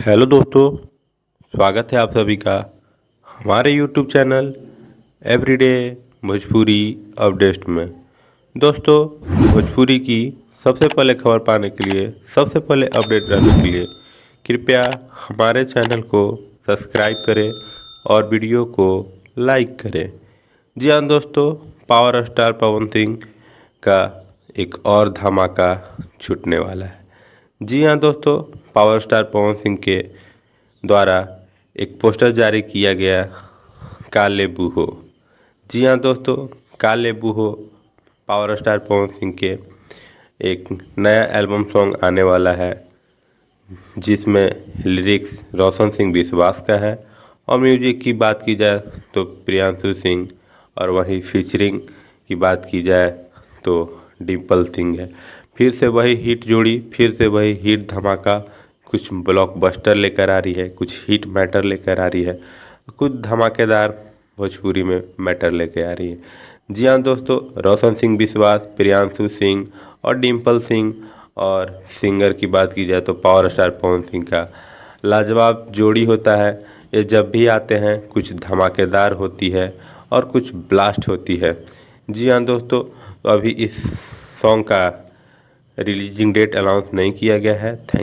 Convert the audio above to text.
Hello दोस्तों, स्वागत है आप सभी का हमारे YouTube channel everyday Bhojpuri update में। दोस्तों, भोजपुरी की सबसे पहले खबर पाने के लिए, सबसे पहले अपडेट रहने के लिए कृपया हमारे चैनल को सब्सक्राइब करें और वीडियो को लाइक करें। जी हाँ दोस्तों, पावर स्टार पवन सिंह का एक और धमाका छूटने वाला है। जी हाँ दोस्तों, पावर स्टार पवन सिंह के द्वारा एक पोस्टर जारी किया गया, काले बूहो। जी हाँ दोस्तों, काले बूहो पावर स्टार पवन सिंह के एक नया एल्बम सॉन्ग आने वाला है, जिसमें लिरिक्स रोशन सिंह विश्वास का है और म्यूजिक की बात की जाए तो प्रियांशु सिंह, और वहीं फीचरिंग की बात की जाए तो डिम्पल सिंह है। फिर से वही हिट जोड़ी, फिर से वही हिट धमाका, कुछ ब्लॉकबस्टर लेकर आ रही है, कुछ हिट मैटर लेकर आ रही है, कुछ धमाकेदार भोजपुरी में मैटर लेकर आ रही है। जी हाँ दोस्तों, रोशन सिंह विश्वास, प्रियांशु सिंह और डिम्पल सिंह, और सिंगर की बात की जाए तो पावर स्टार पवन सिंह का लाजवाब जोड़ी होता है। ये जब भी आते हैं कुछ धमाकेदार होती है और कुछ ब्लास्ट होती है। जी हाँ दोस्तों, तो अभी इस सॉन्ग का रिलीजिंग डेट अनाउंस नहीं किया गया है। थैंक